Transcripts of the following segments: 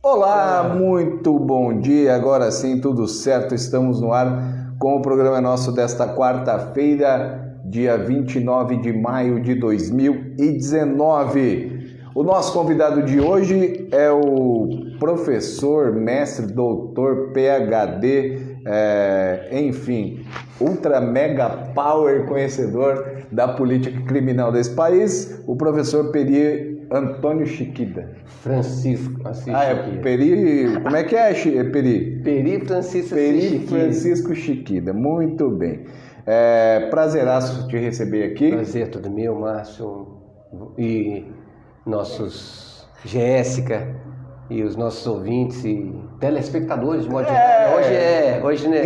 Olá, muito bom dia, agora sim, tudo certo, estamos no ar com o programa nosso desta quarta-feira, dia 29 de maio de 2019. O nosso convidado de hoje é o professor, mestre, doutor, PhD, enfim, ultra mega power conhecedor da política criminal desse país, o professor Peri Antônio Chiquida. Francisco Assis Chiquida. Peri, como é que é, Peri? Peri Francisco Peri Chiquida. Francisco Chiquida, muito bem. Prazeraço te receber aqui. Prazer todo meu, Márcio, e nossos Jéssica e os nossos ouvintes e telespectadores de modo geral. Hoje né?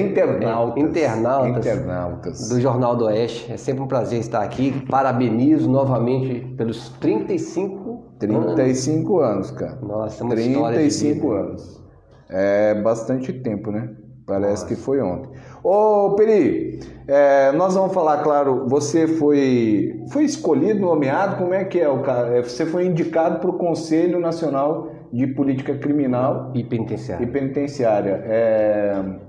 Internautas do Jornal do Oeste. É sempre um prazer estar aqui. Parabenizo novamente pelos 35 anos, cara. Nossa, uma história de vida. 35 anos. É bastante tempo, né? Parece que foi ontem. Ô, Peri, nós vamos falar, claro, você foi escolhido, nomeado, como é que é o cara? Você foi indicado para o Conselho Nacional de Política Criminal e Penitenciária.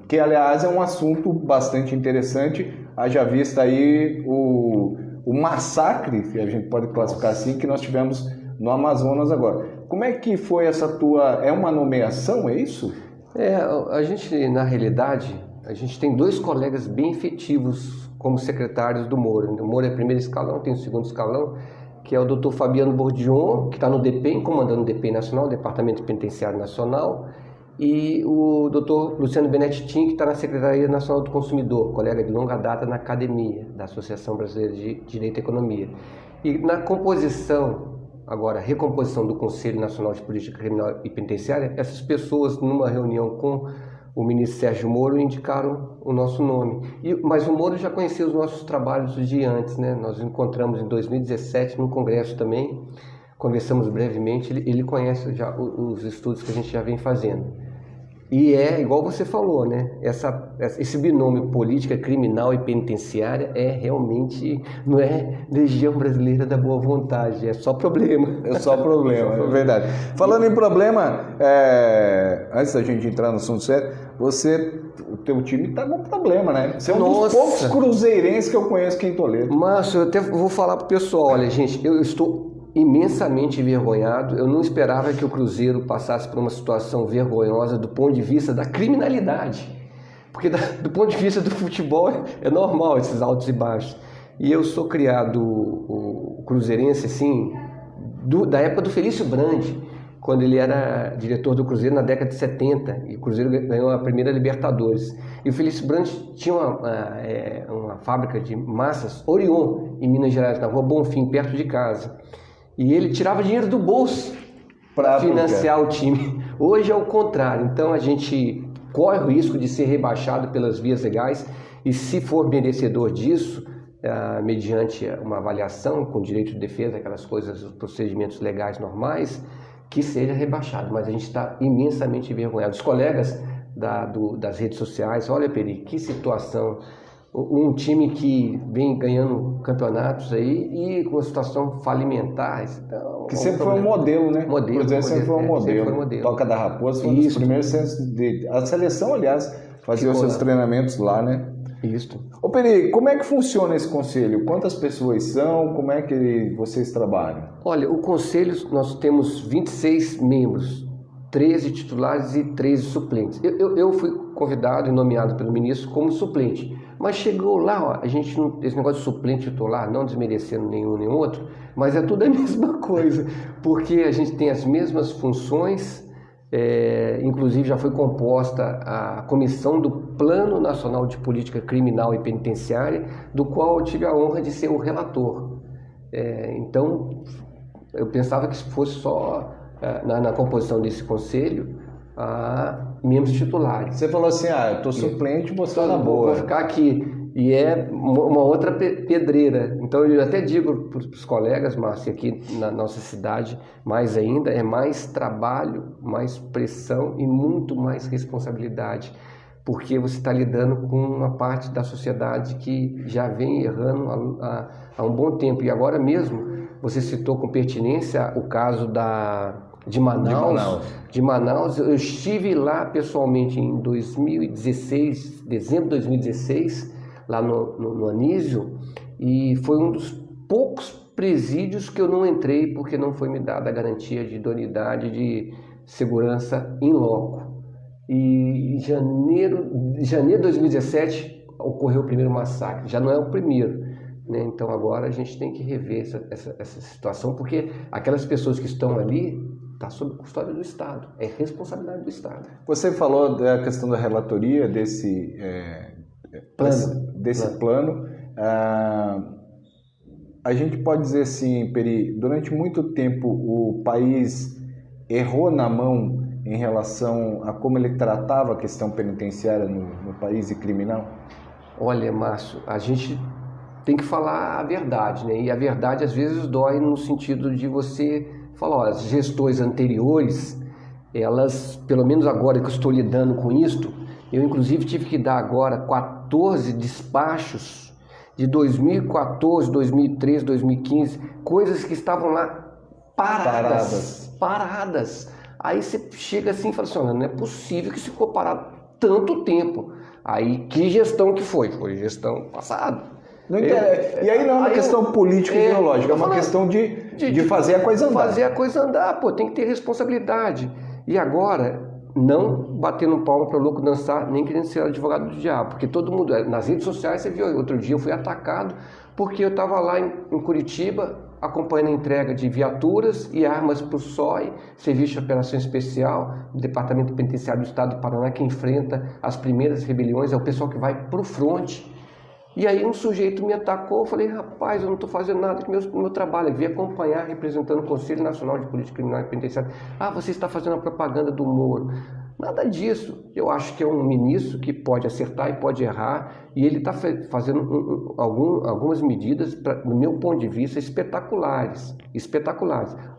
Que, aliás, é um assunto bastante interessante, haja vista aí o massacre, que a gente pode classificar assim, que nós tivemos no Amazonas agora. Como é que foi essa tua... É uma nomeação, é isso? A gente, na realidade, a gente tem dois colegas bem efetivos como secretários do Moro. O Moro é primeiro escalão, tem o segundo escalão, que é o Dr. Fabiano Bordion, que está no DPEM, comandando o DPEM Nacional, Departamento Penitenciário Nacional, e o Dr. Luciano Benettin, que está na Secretaria Nacional do Consumidor, colega de longa data na academia da Associação Brasileira de Direito e Economia. E na recomposição do Conselho Nacional de Política Criminal e Penitenciária, essas pessoas, numa reunião com o ministro Sérgio Moro, indicaram o nosso nome. Mas o Moro já conhecia os nossos trabalhos de antes, né? Nós nos encontramos em 2017 num congresso também, conversamos brevemente, ele conhece já os estudos que a gente já vem fazendo. E igual você falou, né? Esse binômio política criminal e penitenciária realmente, não é Legião Brasileira da Boa Vontade, é só problema. É verdade. Falando em problema, antes da gente entrar no assunto sério, o teu time está com problema, né? Você é um dos poucos cruzeirenses que eu conheço aqui em Toledo. Márcio, eu até vou falar pro pessoal, olha, gente, eu estou imensamente envergonhado. Eu não esperava que o Cruzeiro passasse por uma situação vergonhosa do ponto de vista da criminalidade, porque do ponto de vista do futebol é normal esses altos e baixos. E eu sou criado o cruzeirense assim da época do Felício Brandi, quando ele era diretor do Cruzeiro na década de 70, e o Cruzeiro ganhou a primeira Libertadores. E o Felício Brandi tinha uma fábrica de massas, Orion, em Minas Gerais, na Rua Bonfim, perto de casa. E ele tirava dinheiro do bolso para financiar o time. Hoje é o contrário. Então a gente corre o risco de ser rebaixado pelas vias legais e, se for merecedor disso, mediante uma avaliação com direito de defesa, aquelas coisas, os procedimentos legais normais, que seja rebaixado. Mas a gente está imensamente envergonhado. Os colegas das redes sociais, olha, Peri, que situação. Um time que vem ganhando campeonatos aí e com uma situação falimentar. Então, que sempre foi um modelo, né? Sempre foi um modelo. Toca da Raposa foi um dos primeiros centros a seleção, aliás, fazia os seus treinamentos lá, né? Isso. Ô Peri, como é que funciona esse conselho? Quantas pessoas são? Como é que vocês trabalham? Olha, o conselho, nós temos 26 membros, 13 titulares e 13 suplentes. Eu fui convidado e nomeado pelo ministro como suplente. Mas chegou lá, a gente esse negócio de suplente titular, não desmerecendo nenhum nem outro, mas é tudo a mesma coisa, porque a gente tem as mesmas funções, inclusive já foi composta a comissão do Plano Nacional de Política Criminal e Penitenciária, do qual eu tive a honra de ser o relator. Então, eu pensava que fosse só na composição desse conselho, membros titulares. Você falou assim, eu estou suplente, vou estar na boa. Vou ficar aqui. E é uma outra pedreira. Então eu até digo para os colegas, Márcio, aqui na nossa cidade, mais ainda, é mais trabalho, mais pressão e muito mais responsabilidade. Porque você está lidando com uma parte da sociedade que já vem errando há um bom tempo. E agora mesmo, você citou com pertinência o caso de Manaus. De Manaus, eu estive lá pessoalmente em 2016, dezembro de 2016, lá no Anísio, e foi um dos poucos presídios que eu não entrei porque não foi me dada a garantia de idoneidade de segurança in loco. E em janeiro de 2017 ocorreu o primeiro massacre, já não é o primeiro, né? Então agora a gente tem que rever essa situação, porque aquelas pessoas que estão ali estão sob custódia do Estado, é responsabilidade do Estado. Você falou da questão da relatoria desse plano. A gente pode dizer assim, Peri, durante muito tempo o país errou na mão em relação a como ele tratava a questão penitenciária no país e criminal? Olha, Márcio, a gente tem que falar a verdade, né? E a verdade às vezes dói no sentido de você falar, ó, as gestões anteriores, elas, pelo menos agora que eu estou lidando com isto, eu inclusive tive que dar agora 14 despachos de 2014, 2013, 2015, coisas que estavam lá paradas. Aí você chega assim e fala assim, não é possível que isso ficou parado tanto tempo. Aí que gestão que foi? Foi gestão passada. E aí não é uma questão política e ideológica, é uma questão de fazer a coisa andar. Fazer a coisa andar, tem que ter responsabilidade. E agora, não batendo palma para o louco dançar, nem querendo ser advogado do diabo, porque todo mundo, nas redes sociais, você viu, outro dia eu fui atacado porque eu estava lá em Curitiba acompanhando a entrega de viaturas e armas para o SOI, Serviço de Operação Especial, do Departamento Penitenciário do Estado do Paraná, que enfrenta as primeiras rebeliões, é o pessoal que vai para o fronte. E aí um sujeito me atacou, eu falei, rapaz, eu não estou fazendo nada com o meu trabalho, eu vim acompanhar representando o Conselho Nacional de Política Criminal e Penitenciária. Você está fazendo a propaganda do Moro. Nada disso. Eu acho que é um ministro que pode acertar e pode errar, e ele está fazendo algumas medidas, no meu ponto de vista, espetaculares.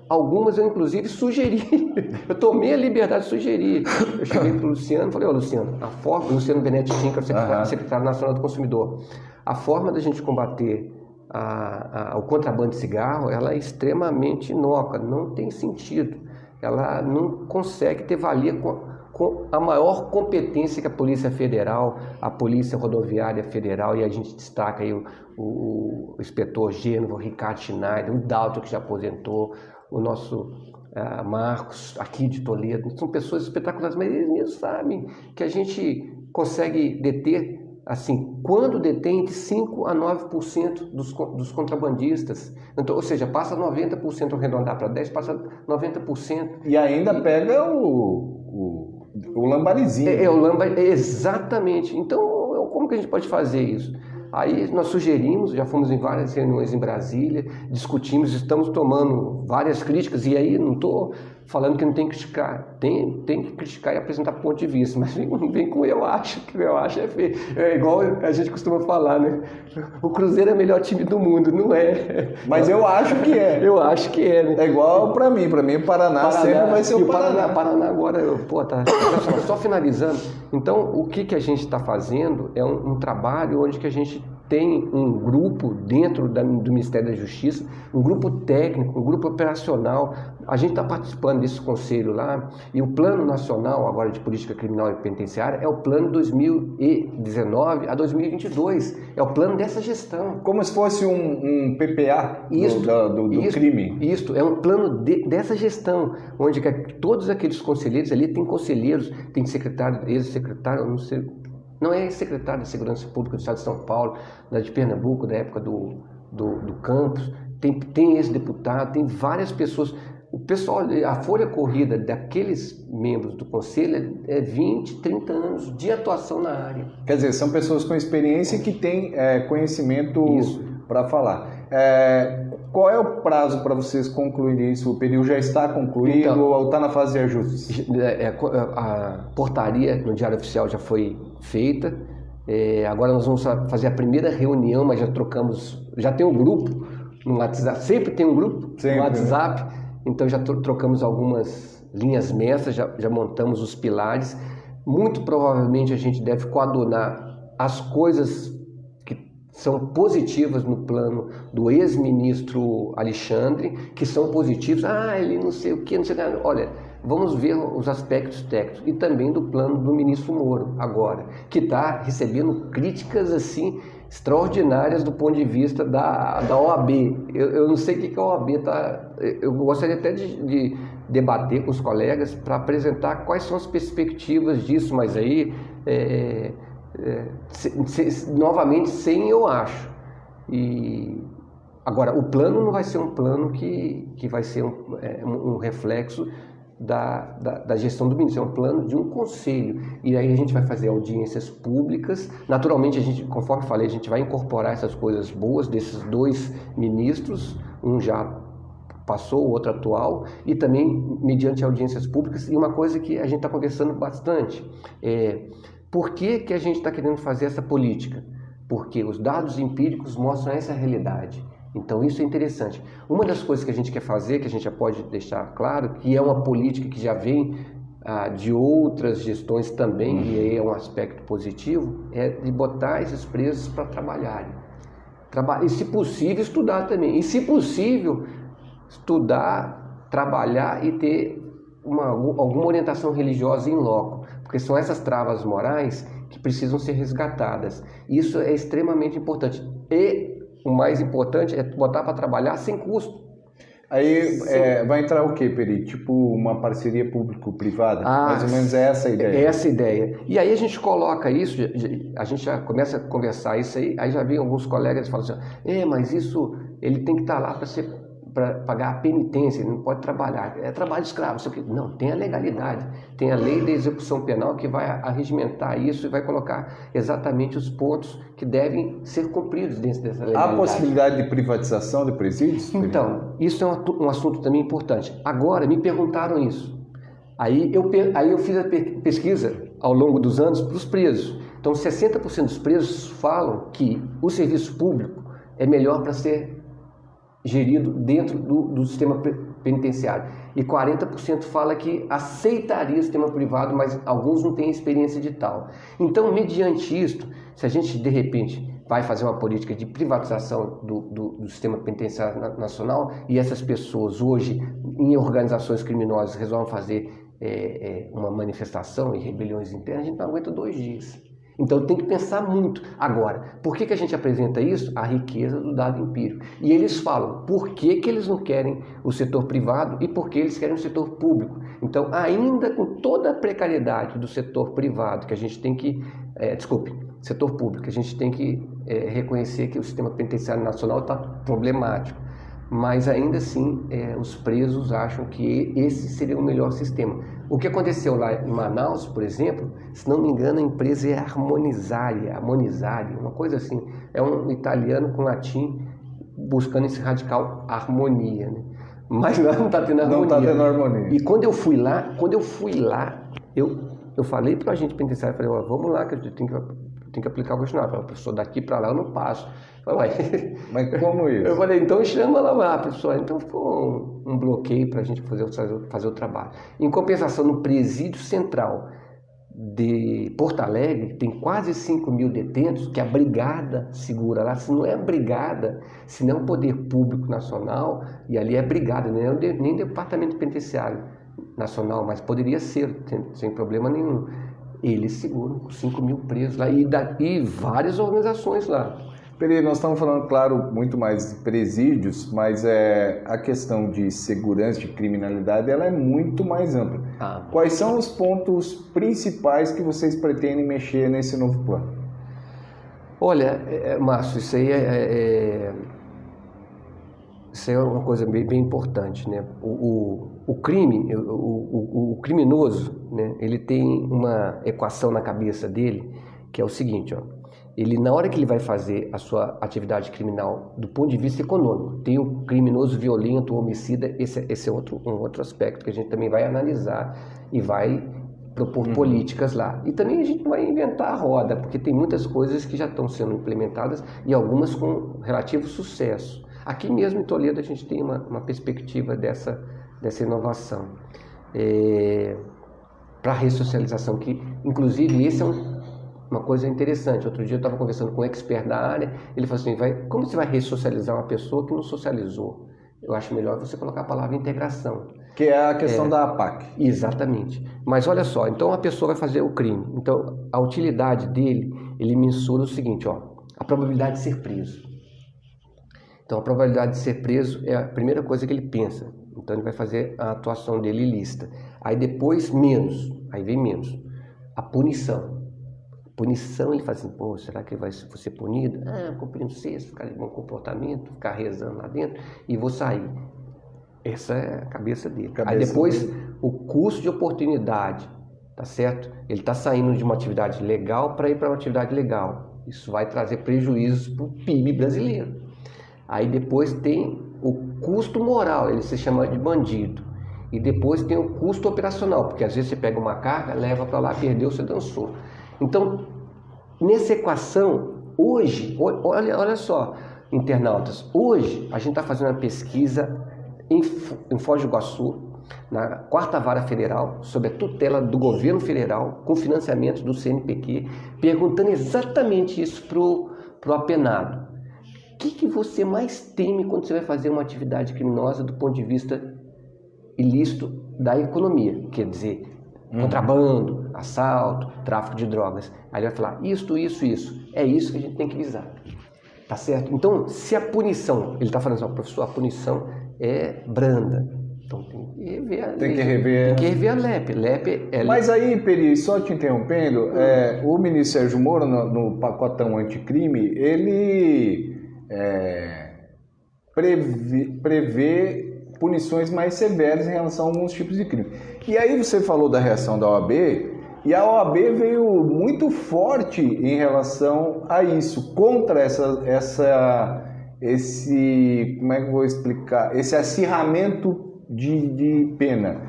Algumas eu, inclusive, sugeri. Eu tomei a liberdade de sugerir. Eu cheguei para o Luciano e falei, Luciano, Luciano Benetti Tinca, secretário nacional do consumidor, a forma da gente combater o contrabando de cigarro, ela é extremamente inócua, não tem sentido. Ela não consegue ter valia com a maior competência que a Polícia Federal, a Polícia Rodoviária Federal, e a gente destaca aí o inspetor Gênevo, o Ricardo Schneider, o Dalton, que já aposentou, o nosso Marcos, aqui de Toledo, são pessoas espetaculares, mas eles mesmos sabem que a gente consegue deter, assim, quando detém, de 5 a 9% dos contrabandistas. Então, ou seja, passa 90%, arredondar para 10%, passa 90%. E ainda pega o lambarizinho. Exatamente. Então, como que a gente pode fazer isso? Aí nós sugerimos, já fomos em várias reuniões em Brasília, discutimos, estamos tomando várias críticas, e aí não estou falando que não tem que criticar, tem que criticar e apresentar ponto de vista, mas vem com eu acho, que eu acho é feio. É igual a gente costuma falar, né? O Cruzeiro é o melhor time do mundo, não é? Mas eu acho que é. Eu acho que é, né? É igual para mim o Paraná sempre vai ser o Paraná. Paraná agora, tá só finalizando. Então, o que a gente está fazendo é um trabalho onde que a gente tem um grupo dentro do Ministério da Justiça, um grupo técnico, um grupo operacional. A gente está participando desse conselho lá, e o Plano Nacional agora de Política Criminal e Penitenciária é o plano 2019 a do é o plano dessa gestão. Como se fosse um PPA do crime. Isso, é um plano dessa gestão, onde todos aqueles conselheiros ali, tem conselheiros, tem secretário, ex-secretário, não sei, não é secretário de Segurança Pública do Estado de São Paulo, da de Pernambuco, da época do Campos, tem ex-deputado, tem várias pessoas. O pessoal, a folha corrida daqueles membros do conselho é 20, 30 anos de atuação na área. Quer dizer, são pessoas com experiência que têm conhecimento para falar. Qual é o prazo para vocês concluírem isso? O período já está concluído ou está na fase de ajustes? A portaria no Diário Oficial já foi feita. Agora nós vamos fazer a primeira reunião, mas já tem um grupo no WhatsApp, sempre tem um grupo no WhatsApp, né? Então já trocamos algumas linhas mestras, já montamos os pilares. Muito provavelmente a gente deve coadunar as coisas que são positivas no plano do ex-ministro Alexandre, que são positivos, ele não sei o que, não sei o que. Olha, vamos ver os aspectos técnicos e também do plano do ministro Moro agora, que está recebendo críticas assim extraordinárias do ponto de vista da OAB. Eu não sei o que a OAB está... Eu gostaria até de debater com os colegas para apresentar quais são as perspectivas disso, mas aí... novamente sem eu acho. E agora o plano não vai ser um plano que vai ser um reflexo da gestão do ministro, é um plano de um conselho, e aí a gente vai fazer audiências públicas. Naturalmente, a gente, conforme falei, a gente vai incorporar essas coisas boas desses dois ministros, um já passou, o outro atual, e também mediante audiências públicas. E uma coisa que a gente está conversando bastante por que a gente está querendo fazer essa política? Porque os dados empíricos mostram essa realidade. Então isso é interessante. Uma das coisas que a gente quer fazer, que a gente já pode deixar claro, que é uma política que já vem de outras gestões também, e aí é um aspecto positivo, é de botar esses presos para trabalharem. E se possível estudar também. E se possível estudar, trabalhar e ter alguma orientação religiosa em loco. Porque são essas travas morais que precisam ser resgatadas. Isso é extremamente importante. E o mais importante é botar para trabalhar sem custo. Aí vai entrar o quê, Peri? Tipo uma parceria público-privada? Mais ou menos é essa a ideia. É essa a ideia. E aí a gente coloca isso, a gente já começa a conversar isso aí já vem alguns colegas e falam assim, mas isso, ele tem que estar lá para pagar a penitência, ele não pode trabalhar, é trabalho escravo. Não, tem a legalidade, tem a lei da execução penal que vai arregimentar isso e vai colocar exatamente os pontos que devem ser cumpridos dentro dessa legalidade. Há possibilidade de privatização de presídios? Então, isso é um assunto também importante. Agora, me perguntaram isso. Aí eu fiz a pesquisa ao longo dos anos para os presos. Então, 60% dos presos falam que o serviço público é melhor para ser gerido dentro do sistema penitenciário. E 40% fala que aceitaria o sistema privado, mas alguns não têm experiência de tal. Então, mediante isto, se a gente, de repente, vai fazer uma política de privatização do sistema penitenciário nacional, e essas pessoas hoje, em organizações criminosas, resolvem fazer uma manifestação e rebeliões internas, a gente não aguenta 2 dias. Então tem que pensar muito. Agora, por que a gente apresenta isso? A riqueza do dado empírico. E eles falam por que eles não querem o setor privado e por que eles querem o setor público. Então, ainda com toda a precariedade do setor privado, que a gente tem que... setor público, a gente tem que reconhecer que o sistema penitenciário nacional está problemático. Mas ainda assim, os presos acham que esse seria o melhor sistema. O que aconteceu lá em Manaus, por exemplo, se não me engano, a empresa é Harmonizare, uma coisa assim. É um italiano com latim buscando esse radical harmonia, né? Mas lá não está tendo harmonia. Não está tendo harmonia. E quando eu fui lá, eu falei para o agente penitenciário, falei, vamos lá que eu tenho que aplicar o questionário. A pessoa daqui para lá eu não passo. Mas como isso? Eu falei, então chama lá, pessoal. Então ficou um bloqueio para a gente fazer o trabalho. Em compensação, no presídio central de Porto Alegre, tem quase 5.000 detentos que a brigada segura lá. Se não é a brigada, se não é o poder público nacional, e ali é brigada, não é nem departamento penitenciário nacional, mas poderia ser, sem problema nenhum. Eles seguram 5.000 presos lá e várias organizações lá. Peri, nós estamos falando, claro, muito mais de presídios, mas a questão de segurança, de criminalidade, ela é muito mais ampla. Quais são os pontos principais que vocês pretendem mexer nesse novo plano? Olha, Márcio, isso aí isso é uma coisa bem importante, né? O crime, o criminoso, né? Ele tem uma equação na cabeça dele que é o seguinte, ele, na hora que ele vai fazer a sua atividade criminal do ponto de vista econômico, tem o criminoso violento, o homicida, esse é um outro aspecto que a gente também vai analisar e vai propor políticas lá. E também a gente vai inventar a roda, porque tem muitas coisas que já estão sendo implementadas e algumas com relativo sucesso. Aqui mesmo em Toledo a gente tem uma perspectiva dessa inovação. Para a ressocialização, que inclusive esse uma coisa interessante. Outro dia eu estava conversando com um expert da área, ele falou assim, como você vai ressocializar uma pessoa que não socializou? Eu acho melhor você colocar a palavra integração. Que é a questão da APAC. Exatamente. Mas olha só, então a pessoa vai fazer o crime. Então a utilidade dele, ele mensura o seguinte, ó, a probabilidade de ser preso. Então a probabilidade de ser preso é a primeira coisa que ele pensa. Então ele vai fazer a atuação dele ilícita. Aí depois menos, aí vem menos. A punição. Punição, ele fala assim, pô, será que vai ser punido? Cumprir um cesto, ficar de bom comportamento, ficar rezando lá dentro e vou sair. Essa é a cabeça dele. Aí depois, o custo de oportunidade, tá certo? Ele está saindo de uma atividade legal para ir para uma atividade legal. Isso vai trazer prejuízos para o PIB brasileiro. Aí depois tem o custo moral, ele se chama de bandido. E depois tem o custo operacional, porque às vezes você pega uma carga, leva para lá, perdeu, você dançou. Então, nessa equação, hoje, olha só, internautas, hoje a gente está fazendo uma pesquisa em Foz do Iguaçu, na 4ª Vara Federal, sob a tutela do governo federal, com financiamento do CNPq, perguntando exatamente isso para o apenado. O que você mais teme quando você vai fazer uma atividade criminosa do ponto de vista ilícito da economia? Quer dizer, contrabando, assalto, tráfico de drogas. Aí ele vai falar, isso. É isso que a gente tem que visar. Tá certo? Então, se a punição, ele está falando assim, professor, a punição é branda. Então tem que rever a lei. Tem que rever a LEP. LEP é... Mas aí, Peri, só te interrompendo, o ministro Sérgio Moro, no pacotão anticrime, ele prevê punições mais severas em relação a alguns tipos de crime. E aí você falou da reação da OAB, e a OAB veio muito forte em relação a isso, contra esse como é que eu vou explicar, esse acirramento de pena.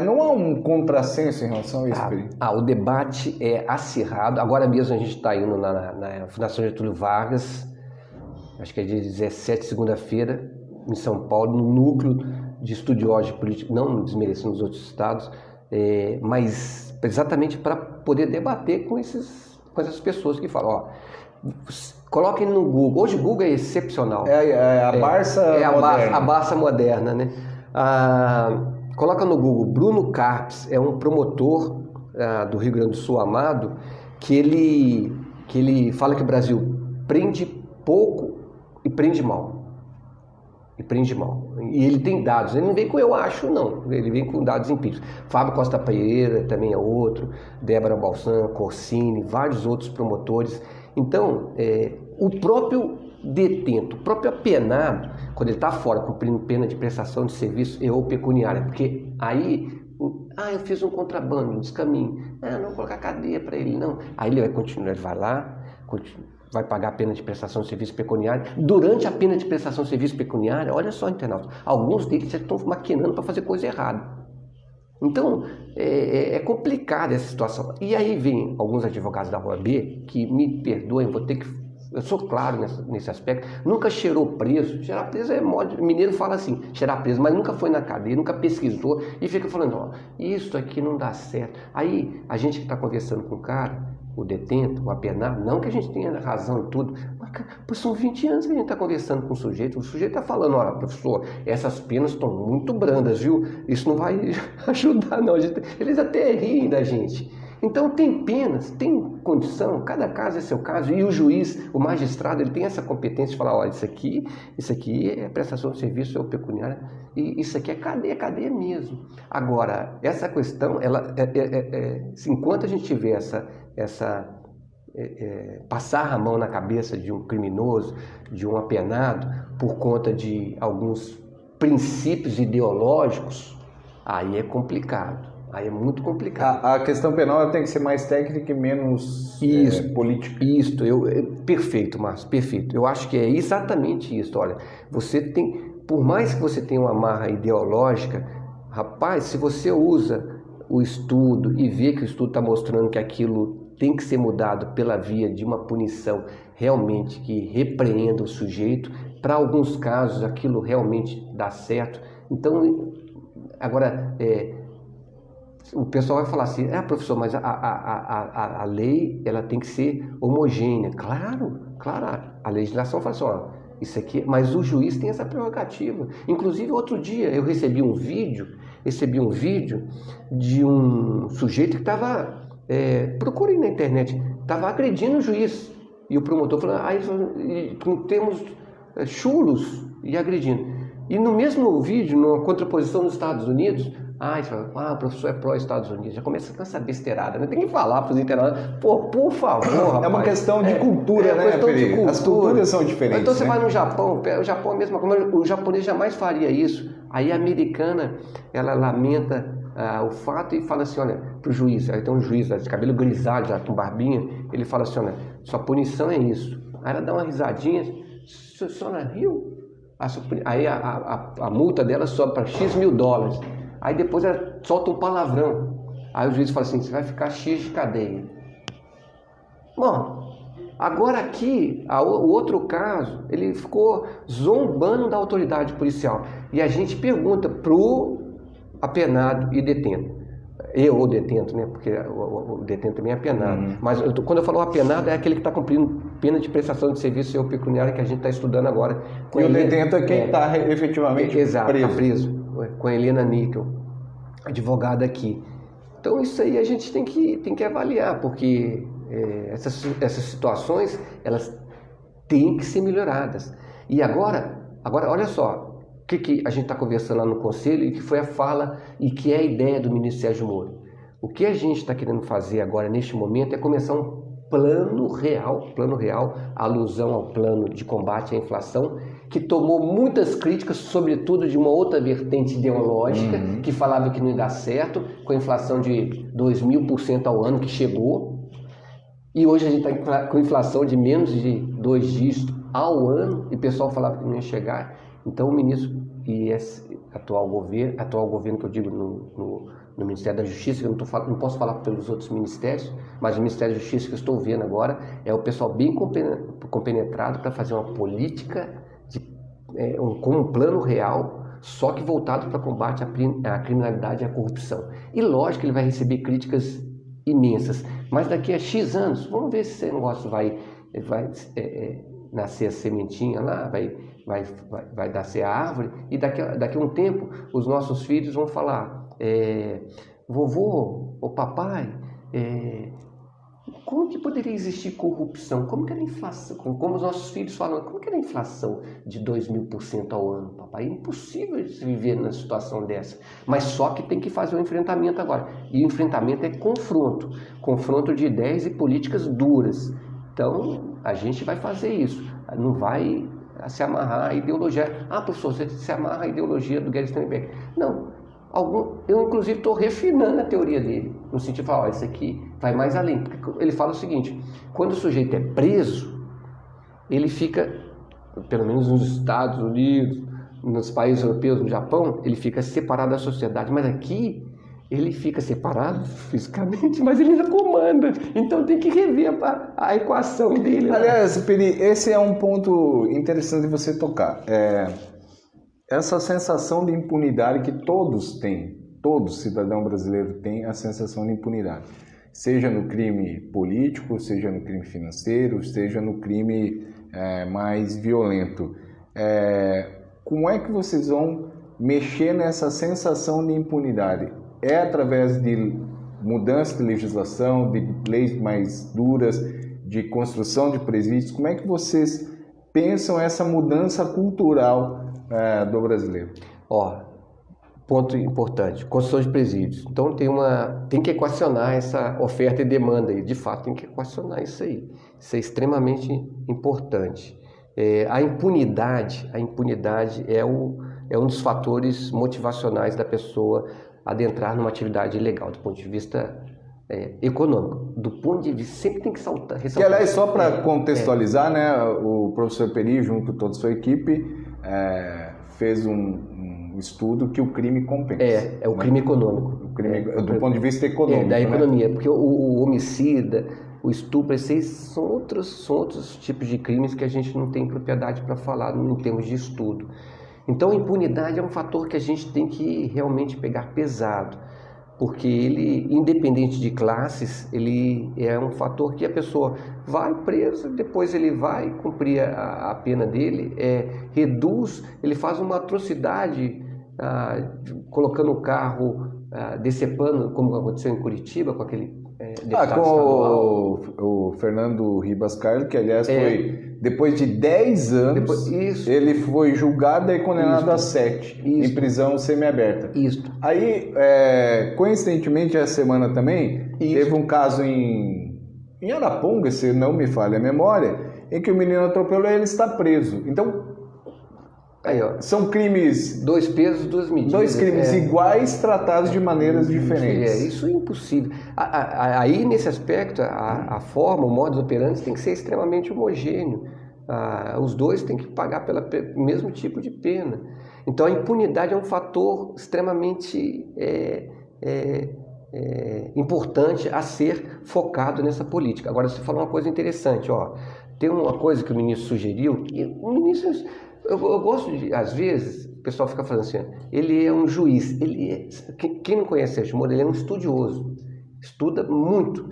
Não há um contrassenso em relação a isso, Peri? O debate é acirrado. Agora mesmo a gente está indo na Fundação Getúlio Vargas, acho que é dia 17, segunda-feira, em São Paulo, no núcleo de estudiosos de política, não desmerecendo os outros estados, mas exatamente para poder debater com essas pessoas que falam, coloquem no Google. Hoje o Google é excepcional. A Barça moderna. A Barça moderna, né? Coloca no Google, Bruno Carpes é um promotor do Rio Grande do Sul amado, que ele fala que o Brasil prende pouco e prende mal. E ele tem dados, ele não vem com eu acho, não, ele vem com dados empíricos. Fábio Costa Pereira também é outro, Débora Balsan, Corsini, vários outros promotores. Então, o próprio detento, o próprio apenado, quando ele está fora cumprindo pena de prestação de serviço ou pecuniária, porque aí, eu fiz um contrabando, um descaminho, não vou colocar cadeia para ele, não. Aí ele vai continuar, ele vai lá, vai pagar a pena de prestação de serviço pecuniário. Durante a pena de prestação de serviço pecuniário, olha só, internauta, alguns deles já estão maquinando para fazer coisa errada. Então, é complicada essa situação. E aí vem alguns advogados da OAB que me perdoem, eu sou claro nesse aspecto, nunca cheirou preso. Cheirar preso é modo, mineiro fala assim, cheirar preso, mas nunca foi na cadeia, nunca pesquisou e fica falando, isso aqui não dá certo. Aí a gente que está conversando com o cara, o detento, o apenado, não que a gente tenha razão em tudo, mas são 20 anos que a gente está conversando com o sujeito está falando, olha, professor, essas penas estão muito brandas, viu? Isso não vai ajudar, não. Eles até riem da gente. Então tem penas, tem condição, cada caso é seu caso, e o juiz, o magistrado, ele tem essa competência de falar, olha, isso aqui é prestação de serviço ou pecuniária, e isso aqui é cadeia mesmo. Agora, essa questão, enquanto a gente tiver passar a mão na cabeça de um criminoso, de um apenado, por conta de alguns princípios ideológicos, aí é complicado. Aí é muito complicado. A questão penal tem que ser mais técnica e menos política. Perfeito, Márcio, perfeito. Eu acho que é exatamente isso. Olha, por mais que você tenha uma amarra ideológica, rapaz, se você usa o estudo e vê que o estudo está mostrando que aquilo tem que ser mudado pela via de uma punição realmente que repreenda o sujeito, para alguns casos aquilo realmente dá certo. Então, agora... O pessoal vai falar assim, professor, mas a lei ela tem que ser homogênea. Claro, a legislação fala assim, ó, isso aqui, mas o juiz tem essa prerrogativa. Inclusive, outro dia eu recebi um vídeo de um sujeito que estava, procurei na internet, estava agredindo o juiz. E o promotor falou, temos chulos e agredindo. E no mesmo vídeo, numa contraposição nos Estados Unidos, o professor é pró-Estados Unidos. Já começa com essa besteirada, né? Tem que falar para os internautas. Pô, por favor, rapaz. É uma questão de cultura, né, Peri? As culturas são diferentes. Então você vai no Japão, o Japão é a mesma coisa, o japonês jamais faria isso. Aí a americana, ela lamenta o fato e fala assim, olha, para o juiz, aí tem um juiz de cabelo grisalho, já com barbinha, ele fala assim, olha, sua punição é isso. Aí ela dá uma risadinha, a senhora riu? Aí a multa dela sobe para X mil dólares. Aí depois ela solta um palavrão. Aí o juiz fala assim, você vai ficar X de cadeia. Bom, agora aqui, o outro caso, ele ficou zombando da autoridade policial. E a gente pergunta pro apenado e detento. O detento, né? Porque o detento também é apenado. Mas quando eu falo apenado, é aquele que está cumprindo pena de prestação de serviço ou pecuniário que a gente está estudando agora. E o detento é quem está efetivamente preso. Exato, está preso. Com a Helena Níquel, advogada aqui. Então isso aí a gente tem que avaliar, porque essas situações, elas têm que ser melhoradas. E agora olha só, o que a gente está conversando lá no Conselho e que foi a fala e que é a ideia do ministro Sérgio Moro. O que a gente está querendo fazer agora, neste momento, é começar um plano real, alusão ao plano de combate à inflação, que tomou muitas críticas, sobretudo de uma outra vertente ideológica, que falava que não ia dar certo, com a inflação de 2.000% ao ano que chegou, e hoje a gente está com inflação de menos de 2 dígitos ao ano, e o pessoal falava que não ia chegar. Então o ministro e esse atual governo que eu digo no Ministério da Justiça, eu não posso falar pelos outros ministérios, mas o Ministério da Justiça que eu estou vendo agora é o pessoal bem compenetrado para fazer uma política com um plano real, só que voltado para combate à criminalidade e à corrupção. E lógico que ele vai receber críticas imensas, mas daqui a X anos, vamos ver se esse negócio vai nascer a sementinha lá, vai nascer a árvore, e daqui a um tempo os nossos filhos vão falar, vovô, ou papai, como que poderia existir corrupção? Como que era a inflação? Como os nossos filhos falam, como que era a inflação de 2.000% ao ano, papai? É impossível se viver numa situação dessa. Mas só que tem que fazer um enfrentamento agora. E o enfrentamento é confronto de ideias e políticas duras. Então, a gente vai fazer isso. Não vai se amarrar à ideologia. Professor, você se amarra à ideologia do Gary Steinbeck. Não. Eu, inclusive, estou refinando a teoria dele, no sentido de falar, isso aqui vai mais além. Porque ele fala o seguinte, quando o sujeito é preso, ele fica, pelo menos nos Estados Unidos, nos países europeus, no Japão, ele fica separado da sociedade. Mas aqui, ele fica separado fisicamente, mas ele ainda comanda. Então tem que rever a equação dele. Aliás, Peri, esse é um ponto interessante de você tocar. Essa sensação de impunidade que todos têm, todo cidadão brasileiro tem a sensação de impunidade. Seja no crime político, seja no crime financeiro, seja no crime mais violento. Como é que vocês vão mexer nessa sensação de impunidade? É através de mudança de legislação, de leis mais duras, de construção de presídios? Como é que vocês pensam essa mudança cultural do brasileiro? Ponto importante, construção de presídios. Então tem que equacionar essa oferta e demanda aí. De fato, tem que equacionar isso aí. Isso é extremamente importante. A impunidade é um dos fatores motivacionais da pessoa adentrar numa atividade ilegal, do ponto de vista econômico. Do ponto de vista, sempre tem que ressaltar. Que, aliás, só para contextualizar, né, o professor Peri, junto com toda a sua equipe, fez um estudo que o crime compensa. O crime econômico. Do ponto de vista econômico. Da economia, né? Porque o homicida, o estupro, esses são outros tipos de crimes que a gente não tem propriedade para falar em termos de estudo. Então, a impunidade é um fator que a gente tem que realmente pegar pesado. porque ele, independente de classes, ele é um fator que a pessoa vai presa, depois ele vai cumprir a pena dele, reduz, ele faz uma atrocidade, colocando o carro, decepando, como aconteceu em Curitiba, com aquele deputado com estadual. o Fernando Ribas Carlos, que aliás foi, depois de 10 anos, ele foi julgado e condenado a 7, em prisão semiaberta. Isso. Aí, coincidentemente, essa semana também, teve um caso em Araponga, se não me falha a memória, em que o menino atropelou e ele está preso. Então, aí, ó, são crimes... 2 pesos, 2 medidas. 2 crimes iguais, tratados de maneiras diferentes. Isso é impossível. Aí, nesse aspecto, a forma, o modus operandi tem que ser extremamente homogêneo. Os dois têm que pagar pelo mesmo tipo de pena. Então, a impunidade é um fator extremamente importante a ser focado nessa política. Agora, você falou uma coisa interessante. Ó, tem uma coisa que o ministro sugeriu, e o ministro... Eu gosto de, às vezes, o pessoal fica falando assim, ele é um juiz, quem não conhece Sérgio Moro, ele é um estudioso, estuda muito.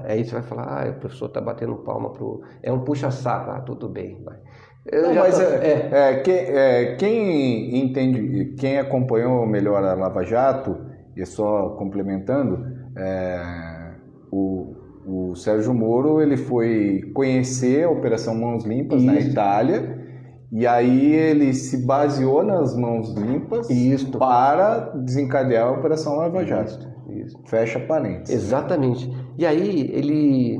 Aí você vai falar, o professor está batendo palma é um puxa-saco, tudo bem, vai. Quem entende, quem acompanhou melhor a Lava Jato, e só complementando, o Sérgio Moro, ele foi conhecer a Operação Mãos Limpas na Itália, e aí ele se baseou nas Mãos Limpas para desencadear a Operação Lava Jato. Fecha parênteses. Exatamente. E aí ele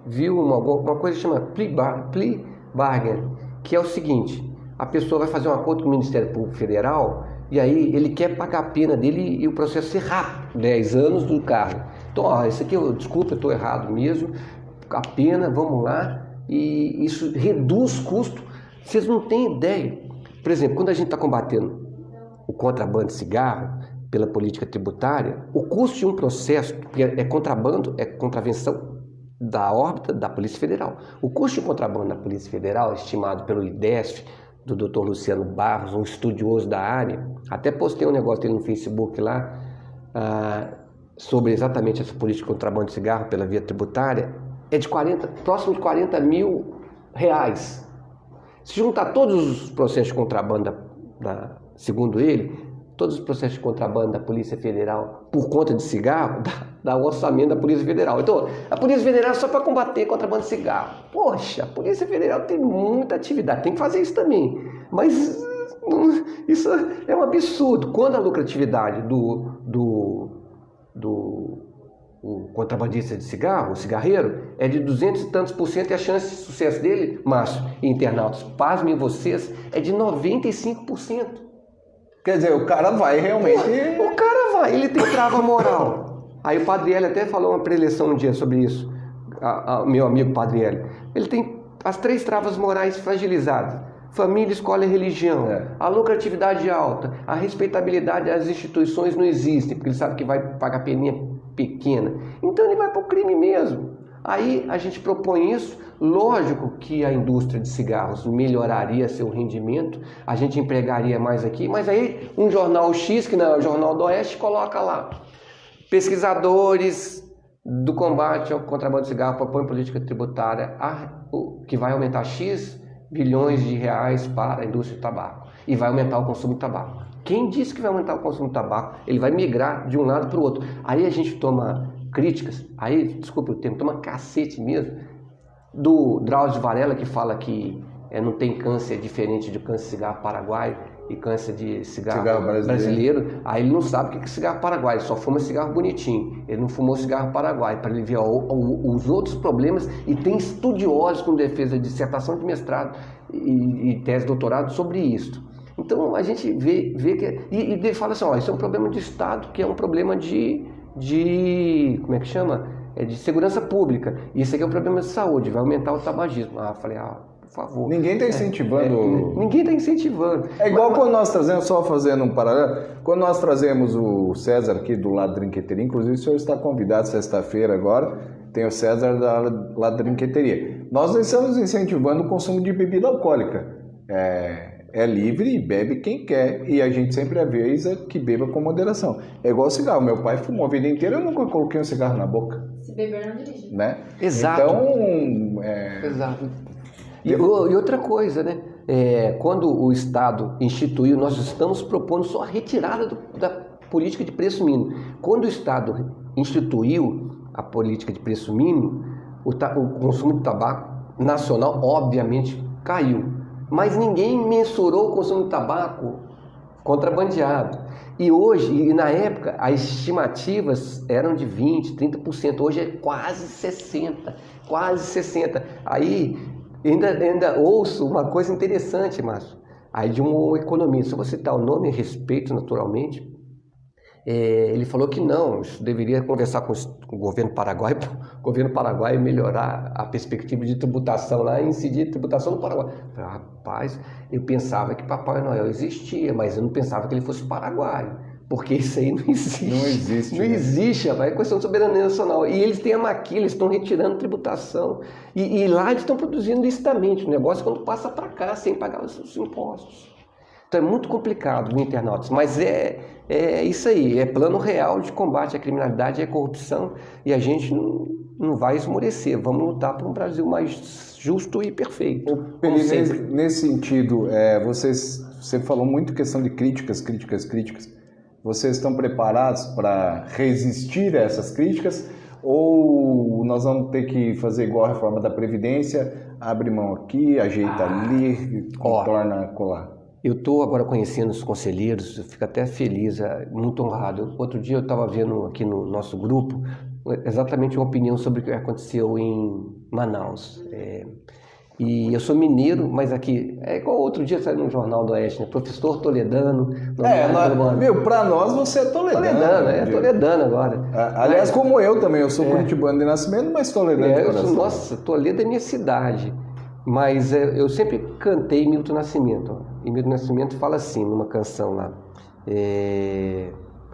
viu uma coisa que chama plea bargain, que é o seguinte, a pessoa vai fazer um acordo com o Ministério Público Federal, e aí ele quer pagar a pena dele e o processo ser rápido, 10 anos do cargo. Então, isso aqui, desculpa, eu estou errado mesmo, a pena, vamos lá, e isso reduz custo. Vocês não têm ideia. Por exemplo, quando a gente está combatendo o contrabando de cigarro pela política tributária, o custo de um processo, porque é contrabando, é contravenção da órbita da Polícia Federal. O custo de contrabando da Polícia Federal, estimado pelo IDESF, do Dr. Luciano Barros, um estudioso da área, até postei um negócio dele no Facebook lá, sobre exatamente essa política de contrabando de cigarro pela via tributária, é de próximo de 40 mil reais. Se juntar todos os processos de contrabando, segundo ele, todos os processos de contrabando da Polícia Federal por conta de cigarro, dá o orçamento da Polícia Federal. Então, a Polícia Federal é só para combater contrabando de cigarro. Poxa, a Polícia Federal tem muita atividade, tem que fazer isso também. Mas isso é um absurdo. Quando a lucratividade o contrabandista de cigarro, o cigarreiro, é de 200 e tantos % e a chance de sucesso dele, Márcio e internautas, pasmem vocês, é de 95%. Quer dizer, o cara vai realmente... O cara vai, ele tem trava moral. Aí o Padre Hélio até falou uma preleção um dia sobre isso, meu amigo Padre Hélio. Ele tem as 3 travas morais fragilizadas. Família, escola e religião. A lucratividade alta, a respeitabilidade das instituições não existem, porque ele sabe que vai pagar peninha pequena. Então ele vai para o crime mesmo. Aí a gente propõe isso. Lógico que a indústria de cigarros melhoraria seu rendimento, a gente empregaria mais aqui, mas aí um jornal X, que não é o Jornal do Oeste, coloca lá: pesquisadores do combate ao contrabando de cigarro propõem política tributária que vai aumentar X bilhões de reais para a indústria do tabaco e vai aumentar o consumo de tabaco. Quem disse que vai aumentar o consumo de tabaco? Ele vai migrar de um lado para o outro. Aí a gente toma críticas, aí, desculpa o termo, toma cacete mesmo, do Drauzio Varela, que fala que não tem câncer diferente de câncer de cigarro paraguaio e câncer de cigarro brasileiro. Aí ele não sabe o que é cigarro paraguaio, ele só fuma cigarro bonitinho. Ele não fumou cigarro paraguaio, para ele ver os outros problemas. E tem estudiosos com defesa de dissertação de mestrado e tese de doutorado sobre isso. Então a gente vê que... E ele fala assim, isso é um problema de Estado, que é um problema de como é que chama? De segurança pública. E isso aqui é um problema de saúde, vai aumentar o tabagismo. Eu falei, por favor. Ninguém está incentivando. Ninguém está incentivando. É igual quando nós trazemos, só fazendo um paralelo, quando nós trazemos o César aqui do Ladrinqueteria, inclusive o senhor está convidado sexta-feira agora, tem o César da Ladrinqueteria. Nós não estamos incentivando o consumo de bebida alcoólica. é livre e bebe quem quer, e a gente sempre avisa que beba com moderação. É igual cigarro, meu pai fumou a vida inteira, eu nunca coloquei um cigarro na boca. Se beber, não dirige. Né? Exato. Então, Exato. E outra coisa, né? Quando o Estado instituiu, nós estamos propondo só a retirada da política de preço mínimo. Quando o Estado instituiu a política de preço mínimo, o consumo de tabaco nacional, obviamente, caiu. Mas ninguém mensurou o consumo de tabaco contrabandeado. E hoje, e na época, as estimativas eram de 20%, 30%. Hoje é quase 60%. Quase 60%. Aí, ainda ouço uma coisa interessante, Márcio. Aí de um economista, vou citar o nome, respeito naturalmente, ele falou que não, isso deveria conversar com o governo paraguaio, o governo paraguaio melhorar a perspectiva de tributação lá e incidir tributação no Paraguai. Eu falei, rapaz, eu pensava que Papai Noel existia, mas eu não pensava que ele fosse paraguaio, porque isso aí não existe. Não existe. Não existe, rapaz, é questão de soberania nacional. E eles têm a maquila, eles estão retirando tributação. E lá eles estão produzindo licitamente o negócio quando passa para cá, sem pagar os impostos. Então é muito complicado no internautas, mas é isso aí, é plano real de combate à criminalidade e à corrupção, e a gente não vai esmorecer, vamos lutar por um Brasil mais justo e perfeito. Peli, nesse sentido, você falou muito questão de críticas. Vocês estão preparados para resistir a essas críticas? Ou nós vamos ter que fazer igual a reforma da Previdência, abre mão aqui, ajeita ali, contorna colar? Eu estou agora conhecendo os conselheiros, eu fico até feliz, muito honrado. Outro dia eu estava vendo aqui no nosso grupo exatamente uma opinião sobre o que aconteceu em Manaus. E eu sou mineiro, mas aqui, é igual outro dia saiu no Jornal do Oeste, né? Professor toledano. Para nós você é toledano. Toledano agora. Aliás, como eu também, eu sou curitibano de nascimento, mas toledano de coração. Nossa, Toledo é minha cidade. Mas eu sempre cantei Milton Nascimento. E Milton Nascimento fala assim, numa canção lá.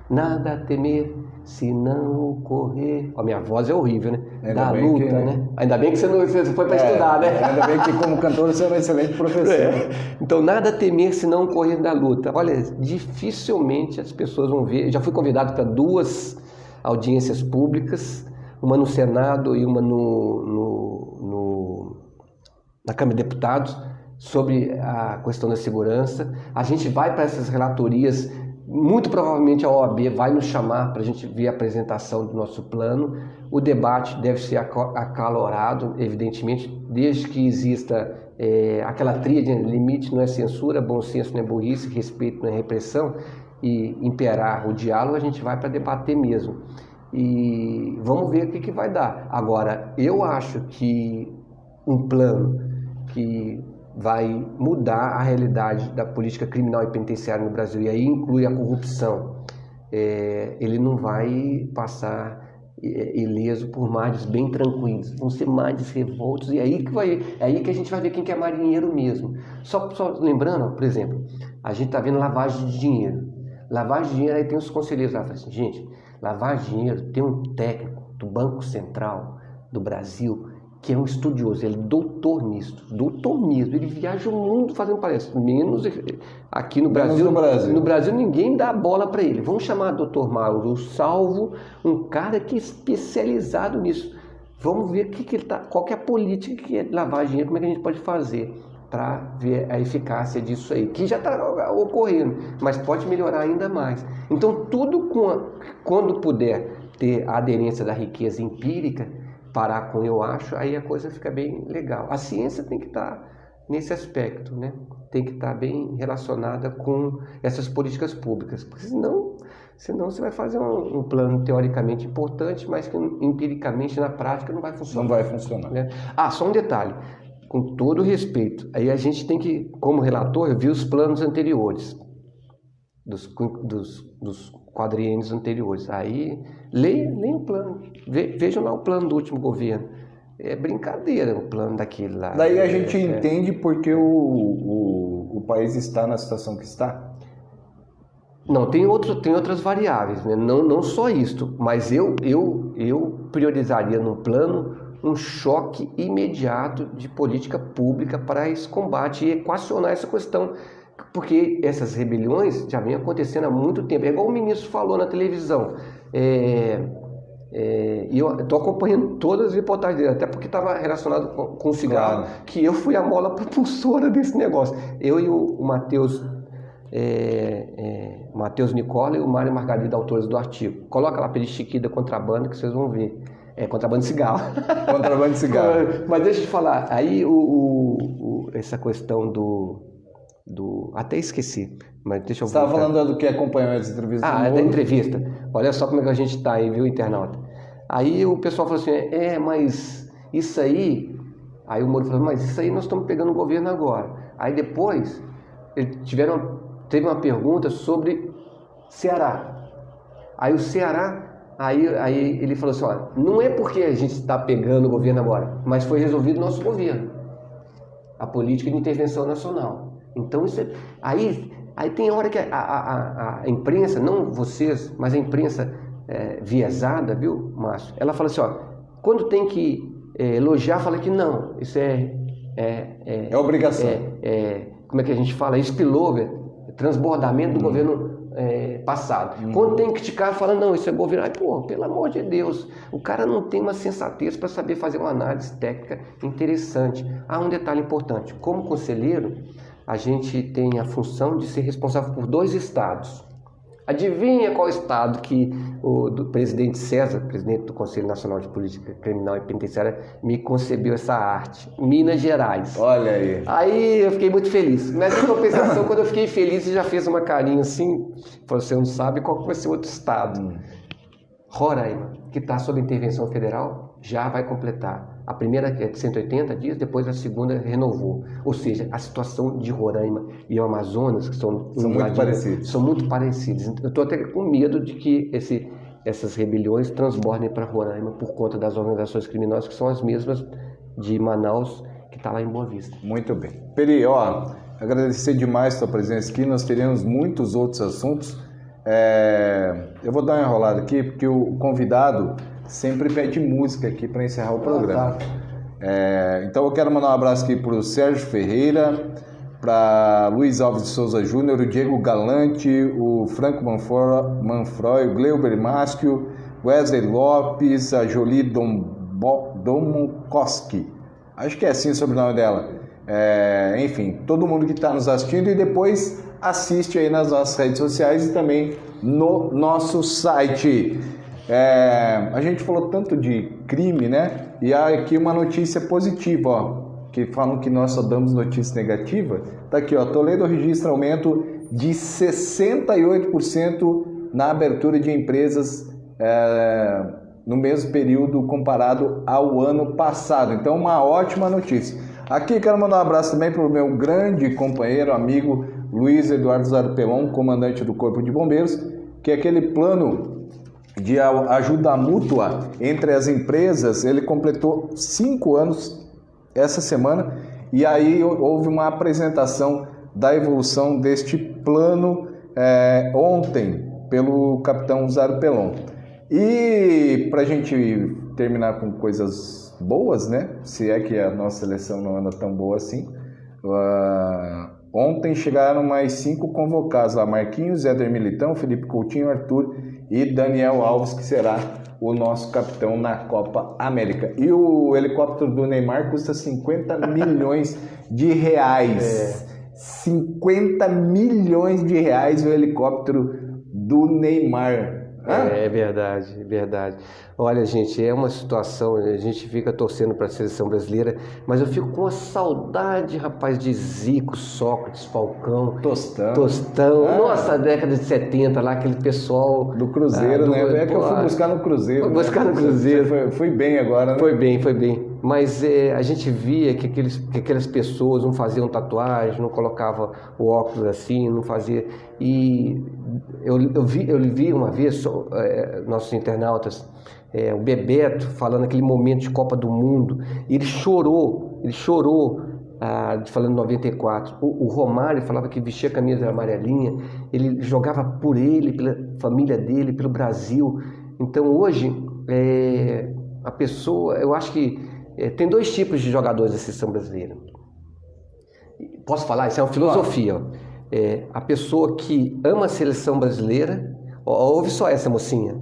Nada a temer se não correr. A minha voz é horrível, né? Da luta, né? Ainda bem que você foi para estudar, né? Ainda bem que como cantor você é um excelente professor. Então, nada a temer se não correr da luta. Olha, dificilmente as pessoas vão ver. Eu já fui convidado para 2 audiências públicas, uma no Senado e uma na Câmara de Deputados, sobre a questão da segurança. A gente vai para essas relatorias, muito provavelmente a OAB vai nos chamar para a gente ver a apresentação do nosso plano. O debate deve ser acalorado, evidentemente, desde que exista aquela tríade, limite não é censura, bom senso não é burrice, respeito não é repressão, e imperar o diálogo, a gente vai para debater mesmo. E vamos ver o que vai dar. Agora, eu acho que um plano que vai mudar a realidade da política criminal e penitenciária no Brasil, e aí inclui a corrupção, ele não vai passar ileso por mares bem tranquilos, vão ser mares revoltos, e é aí que a gente vai ver quem que é marinheiro mesmo. Só lembrando, por exemplo, a gente está vendo lavagem de dinheiro. Lavagem de dinheiro, aí tem os conselheiros lá, falam assim, gente, lavagem de dinheiro, tem um técnico do Banco Central do Brasil, que é um estudioso, ele é doutor nisso, doutor mesmo, ele viaja o mundo fazendo palestras, menos aqui no Brasil. No Brasil ninguém dá bola para ele. Vamos chamar o Dr. Mauro Salvo, um cara que é especializado nisso. Vamos ver qual que é a política que é lavar dinheiro, como é que a gente pode fazer para ver a eficácia disso aí, que já está ocorrendo, mas pode melhorar ainda mais. Então tudo quando puder ter a aderência da riqueza empírica, parar com eu acho, aí a coisa fica bem legal. A ciência tem que estar nesse aspecto, né? Tem que estar bem relacionada com essas políticas públicas, porque senão você vai fazer um plano teoricamente importante, mas que empiricamente na prática não vai funcionar. Não vai funcionar. Né? Só um detalhe, com todo respeito, aí a gente tem que, como relator, ver os planos anteriores, dos quadriênios anteriores. Aí, leiam o plano, vejam lá o plano do último governo. É brincadeira o plano daquele lá. Daí a gente entende porque o país está na situação que está? Não, tem outras variáveis, né? Não só isto, mas eu priorizaria no plano um choque imediato de política pública para esse combate e equacionar essa questão Porque essas rebeliões já vêm acontecendo há muito tempo. É igual o ministro falou na televisão. E eu estou acompanhando todas as reportagens dele, até porque estava relacionado com o cigarro, claro, que eu fui a mola propulsora desse negócio. Eu e o Matheus Nicola e o Mário Margarida, autores do artigo. Coloca lá Perichiquida Contrabando que vocês vão ver. Contrabando de cigarro. Contrabando de cigarro. Mas deixa eu te falar, aí essa questão até esqueci, mas deixa eu voltar. Você estava falando do que acompanhou essa entrevista? Da entrevista. Olha só como é que a gente está aí, viu, internauta? Aí o pessoal falou assim, mas isso aí... Aí o Moro falou, mas isso aí nós estamos pegando o governo agora. Aí depois, teve uma pergunta sobre Ceará. Aí o Ceará... Aí ele falou assim, olha, não é porque a gente está pegando o governo agora, mas foi resolvido o nosso governo. A política de intervenção nacional. Então, isso aí tem hora que a imprensa, não vocês, mas a imprensa viesada, viu, Márcio? Ela fala assim, ó, quando tem que elogiar, fala que não, isso é obrigação. Como é que a gente fala? Spillover, transbordamento do governo passado. Quando tem que criticar, fala, não, isso é governo. Ai, pô, pelo amor de Deus, o cara não tem uma sensatez para saber fazer uma análise técnica interessante. Um detalhe importante, como conselheiro, a gente tem a função de ser responsável por 2 estados. Adivinha qual estado que do presidente César, presidente do Conselho Nacional de Política Criminal e Penitenciária, me concebeu essa arte? Minas Gerais. Olha aí. Aí eu fiquei muito feliz. Mas em compensação, quando eu fiquei feliz, você já fez uma carinha assim, você não sabe qual vai ser o outro estado. Roraima, que está sob intervenção federal, já vai completar. A primeira é de 180 dias, depois a segunda renovou. Ou seja, a situação de Roraima e o Amazonas, que são muito parecidos. São muito parecidos. Eu estou até com medo de que essas rebeliões transbordem para Roraima por conta das organizações criminosas, que são as mesmas de Manaus, que está lá em Boa Vista. Muito bem. Peri, agradecer demais a sua presença aqui. Nós teremos muitos outros assuntos. Eu vou dar uma enrolada aqui, porque o convidado sempre pede música aqui para encerrar o programa. Então eu quero mandar um abraço aqui para o Sérgio Ferreira, para Luiz Alves de Souza Júnior, o Diego Galante, o Franco Manfroy, o Gleuber Maschio, Wesley Lopes, a Jolie Domokoski. Acho que é assim o sobrenome dela. Enfim, todo mundo que está nos assistindo e depois assiste aí nas nossas redes sociais e também no nosso site. A gente falou tanto de crime, né? E há aqui uma notícia positiva, que falam que nós só damos notícia negativa. Tá aqui, Toledo registra aumento de 68% na abertura de empresas no mesmo período comparado ao ano passado. Então, uma ótima notícia. Aqui quero mandar um abraço também para o meu grande companheiro, amigo Luiz Eduardo Zarpelon, comandante do Corpo de Bombeiros, que é aquele plano de ajuda mútua entre as empresas, ele completou 5 anos essa semana, e aí houve uma apresentação da evolução deste plano ontem pelo capitão Zarpelon. E para a gente terminar com coisas boas, né? Se é que a nossa seleção não anda tão boa assim, ontem chegaram mais 5 convocados lá: Marquinhos, Éder Militão, Felipe Coutinho, Arthur e Daniel Alves, que será o nosso capitão na Copa América. E o helicóptero do Neymar custa 50 milhões de reais. 50 milhões de reais o helicóptero do Neymar. É verdade, verdade. Olha, gente, é uma situação, a gente fica torcendo para a seleção brasileira, mas eu fico com uma saudade, rapaz, de Zico, Sócrates, Falcão, Tostão. Nossa, década de 70 lá, aquele pessoal do Cruzeiro, né? Que eu fui buscar no Cruzeiro. Fui buscar no Cruzeiro. Foi bem agora, né? Foi bem. Mas a gente via que aquelas pessoas não faziam tatuagem, não colocavam o óculos assim, não fazia. E eu vi uma vez nossos internautas, o Bebeto falando aquele momento de Copa do Mundo, e ele chorou falando em 94. O Romário falava que vestia a camisa amarelinha, ele jogava por ele, pela família dele, pelo Brasil. Então hoje a pessoa, eu acho que tem 2 tipos de jogadores da seleção brasileira. Posso falar? Isso é uma filosofia. A pessoa que ama a seleção brasileira, ouve só essa mocinha.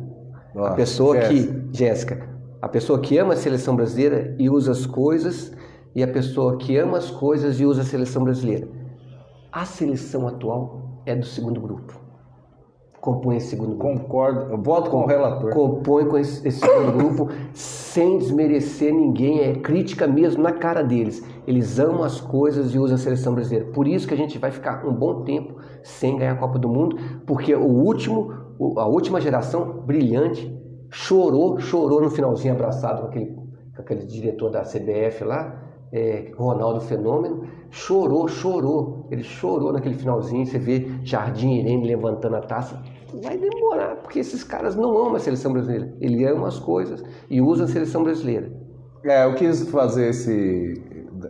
A pessoa Jéssica, a pessoa que ama a seleção brasileira e usa as coisas, e a pessoa que ama as coisas e usa a seleção brasileira. A seleção atual é do segundo grupo. Compõe esse segundo grupo. Concordo, eu voto com o relator. Compõe com esse segundo grupo sem desmerecer ninguém, é crítica mesmo na cara deles. Eles amam as coisas e usam a seleção brasileira. Por isso que a gente vai ficar um bom tempo sem ganhar a Copa do Mundo, porque a última geração brilhante chorou no finalzinho abraçado com aquele diretor da CBF lá, Ronaldo Fenômeno, chorou, ele chorou naquele finalzinho. Você vê Jardim Irene levantando a taça, vai demorar, porque esses caras não amam a seleção brasileira, ele ama as coisas e usa a seleção brasileira. Eu quis fazer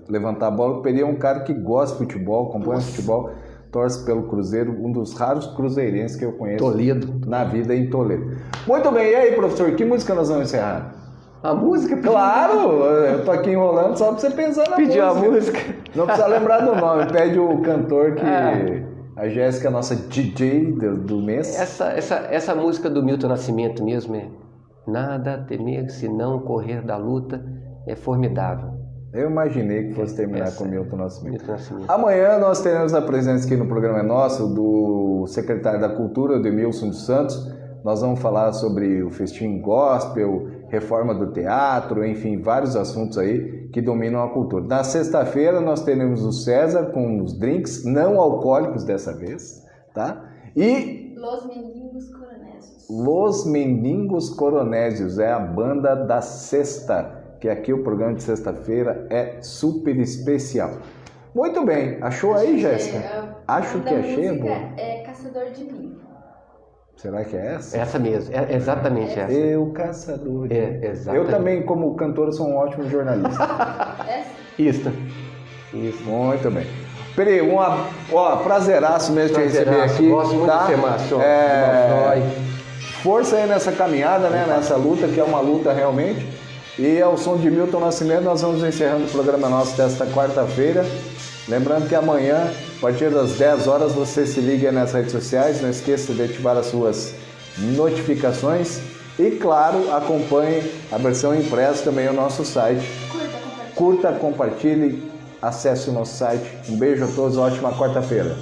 levantar a bola, eu peguei um cara que gosta de futebol, acompanha futebol, torce pelo Cruzeiro, um dos raros cruzeirenses que eu conheço Toledo. Na vida em Toledo. Muito bem, e aí, professor, que música nós vamos encerrar? A música? Claro, eu tô aqui enrolando só pra você pensar na música. Pediu a música. Não precisa lembrar do nome, pede o cantor que... A Jéssica é a nossa DJ do mês. Essa música do Milton Nascimento mesmo é Nada a temer se não correr da luta, é formidável. Eu imaginei que fosse terminar com Milton Nascimento. Amanhã nós teremos a presença aqui no programa nosso do secretário da Cultura, Edmilson dos Santos. Nós vamos falar sobre o festim gospel, reforma do teatro, enfim, vários assuntos aí que dominam a cultura. Na sexta-feira nós teremos o César com os drinks não alcoólicos dessa vez, tá? E Los Mendigos Coronésios. Los Mendigos Coronésios é a banda da sexta, que aqui o programa de sexta-feira é super especial. Muito bem, achou aí, Jéssica? Acho que achei. É Caçador de Mim. Será que é essa? Essa mesmo, é exatamente essa. Eu, caçador. Exatamente. Eu também, como cantor, sou um ótimo jornalista. Isso. Muito bem. Peraí, prazeraço mesmo te receber aqui. Gosto muito de ser macho. Força aí nessa caminhada, né? Nessa luta, que é uma luta realmente. E ao som de Milton Nascimento, nós vamos encerrando o programa nosso desta quarta-feira. Lembrando que amanhã, a partir das 10 horas, você se liga nas redes sociais. Não esqueça de ativar as suas notificações. E, claro, acompanhe a versão impressa também no nosso site. Curta, compartilhe, acesse o nosso site. Um beijo a todos, ótima quarta-feira.